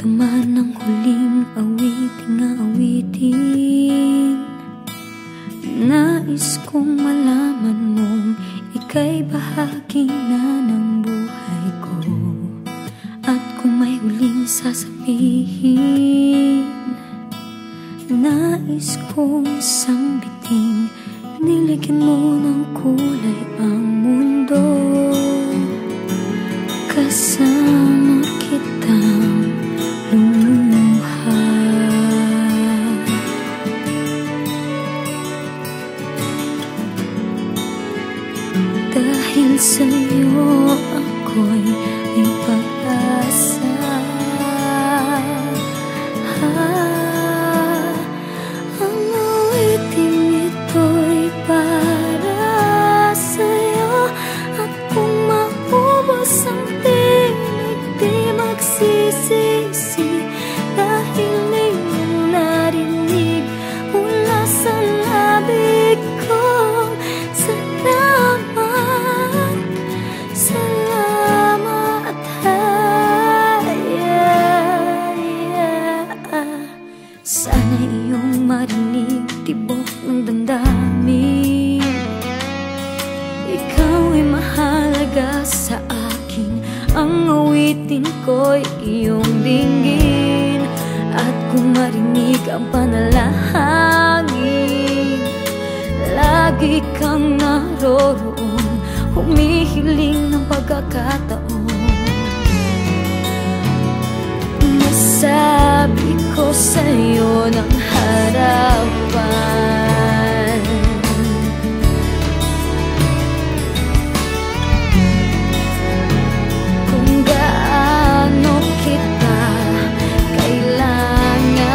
man ang huling awiting nais kong malaman mong ika'y bahagi na ng buhay ko. At kung may huling sasabihin, nais kong isang biting niligyan mo ng kulay ang mundo. Kasama kitang lumuha. Dahil sa'yo ako'y may pag-asa. Ang awiting ito'y para sa'yo. At kung maubos ang tinig, di magsisisi. Dahil iyong narinig mula sa labig ko. Sana iyong marinig tibok ng damdamin. Ikaw ay mahalaga sa akin. Ang awitin ko'y iyong dinggin. At kung marinig ang panalangin, lagi kang naroroon, humihiling ng pagkakataon. Masabi ko sa'yo ng harapan, kung gaano kita kailangan.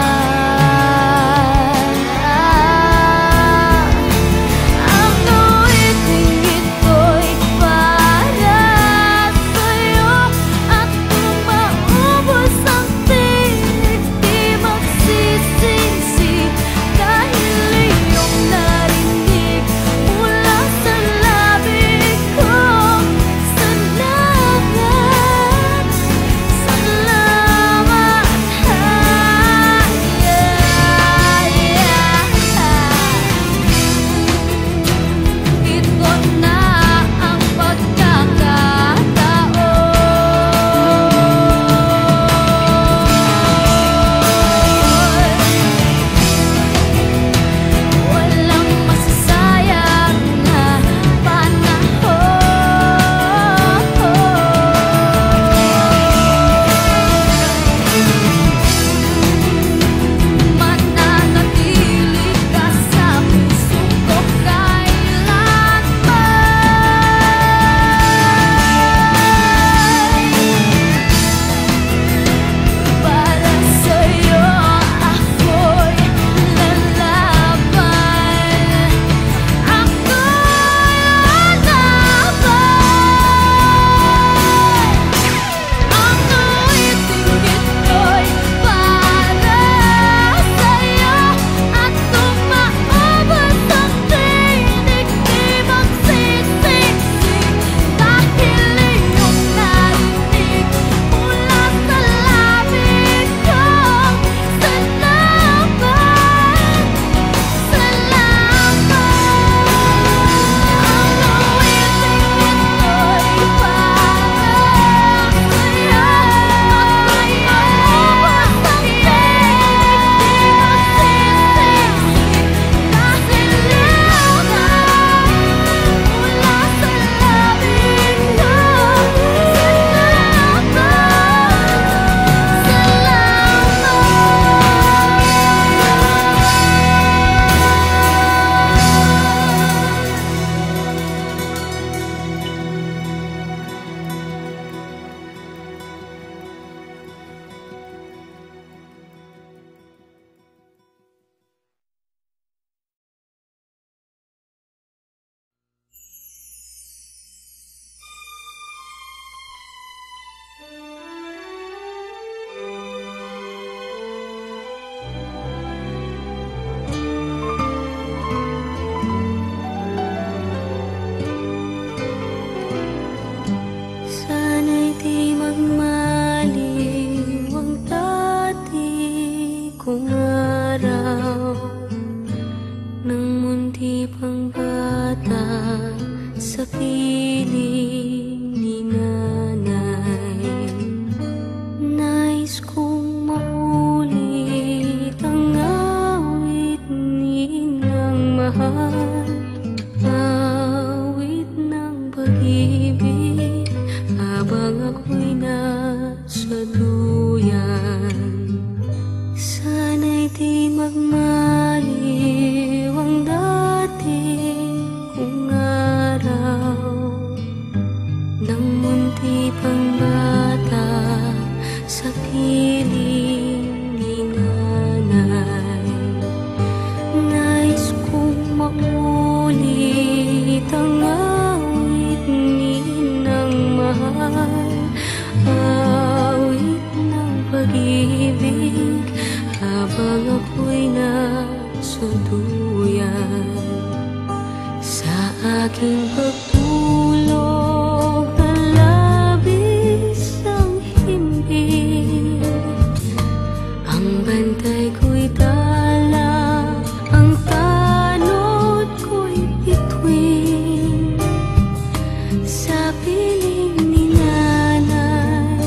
Ang awiting ito'y para sa'yo. At kung maubos ang tinig, di magsisisi. kong araw ng munti pang bata sa piling ni nanay. Nais kong maulit ang awit ni ng mahal, awit ng pag-ibig habang ako'y nasa duyan. Sana'y di magmaliw ang dati kong araw ng munti pang bata sa piling ni nanay. Nais kong maulit ang awit ni ng mahal, awit ng pag-ibig habang ako'y nasa duyan. Sa aking pagtulog na labis ang himbing, ang bantay ko'y tala, ang tanod ko'y bituin. Sa piling ni nanay,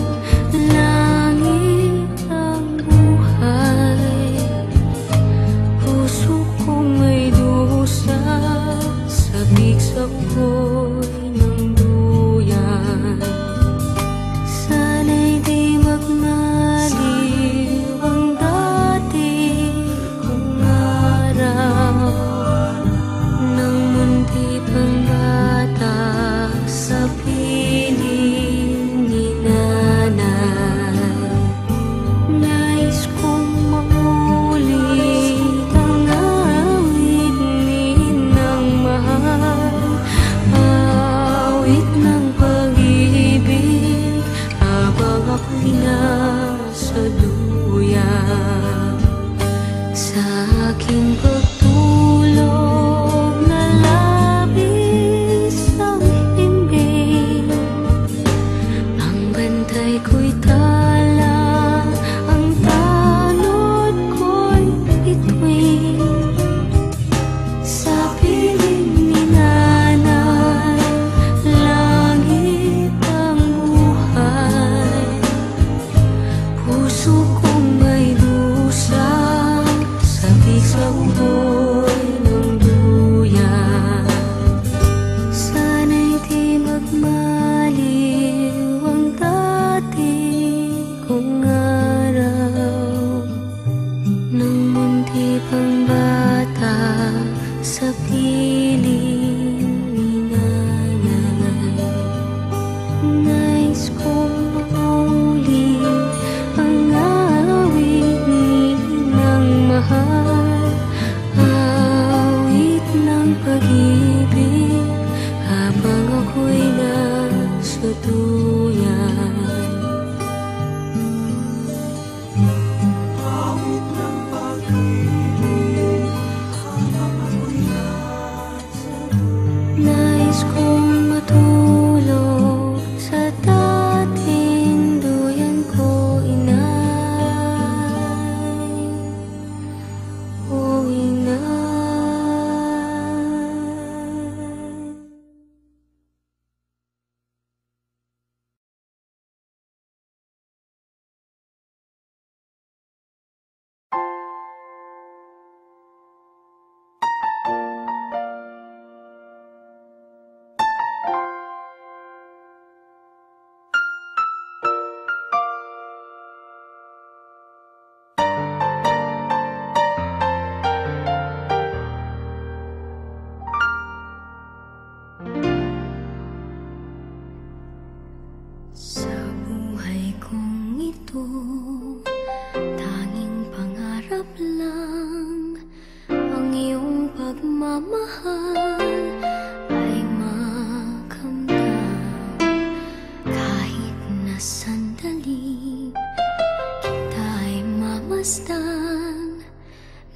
langit ang buhay. Puso kong may dusa, sabik sa ugoy ng duyan. Sana'y di magmaliw ang dati kong araw ng munti pang bata sa piling ni nanay. Nais kong maulit ang awit ni ng mahal, awit ng pag-ibig habang ako'y nasa duyan. Sa aking pagtulog na labis ang himbing, ang bantay ko'y tala, ang tanod ko'y bituin. Sa piling ni nanay, langit ang buhay. Puso kong may dusa, sabik sa ugoy ng duyan. Sana'y di magmaliw ang dati kong araw ng munti pang bata sa piling ni nanay. Nais kong maulit ang awit ni ng mahal, awit ng pag-ibig habang ako'y nasa duyan. Nais kong matulog sa dating duyan ko, inay, o inay. Sa buhay kong ito, tanging pangarap lang ang iyong pagmamahal ay makamdam. Kahit na sandali kita'y mamasdan,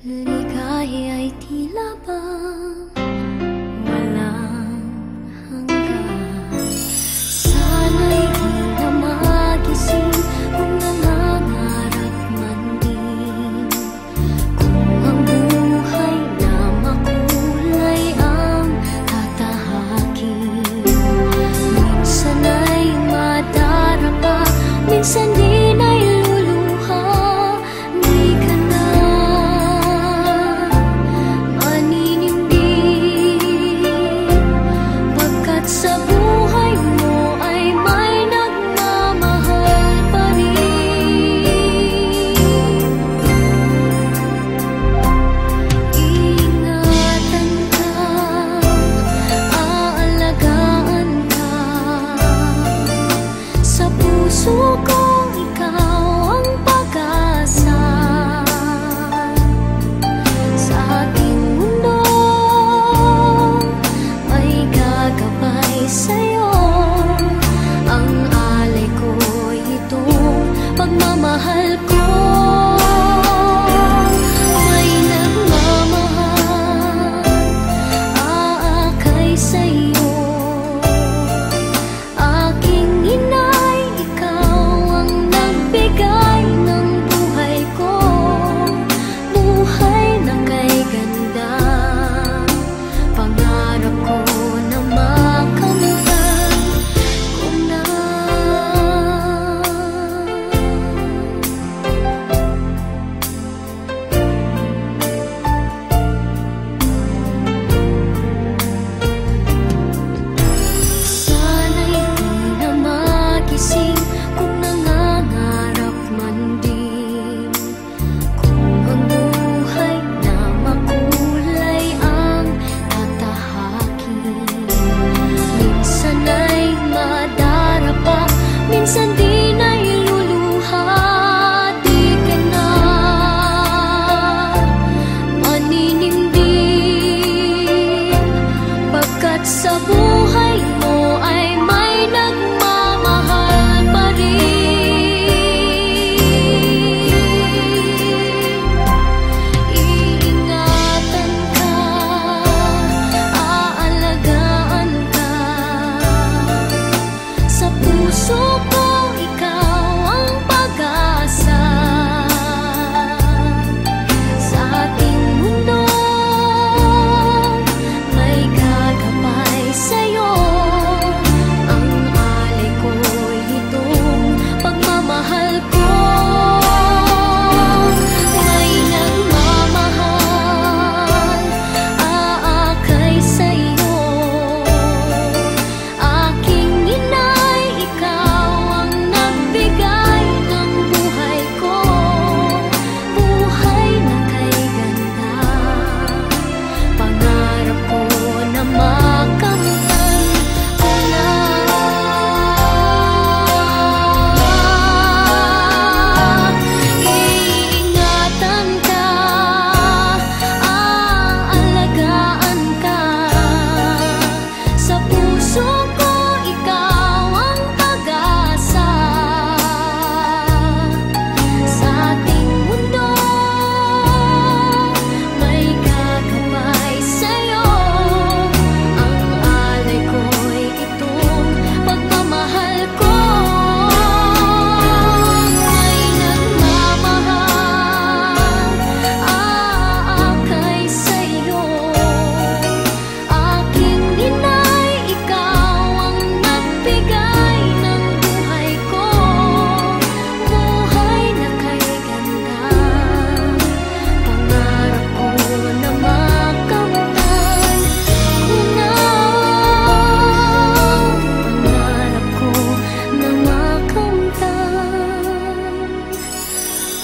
ligaya ay tila bang walang hanggan. Sana'y di na magising kung nangangarap man din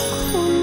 Kung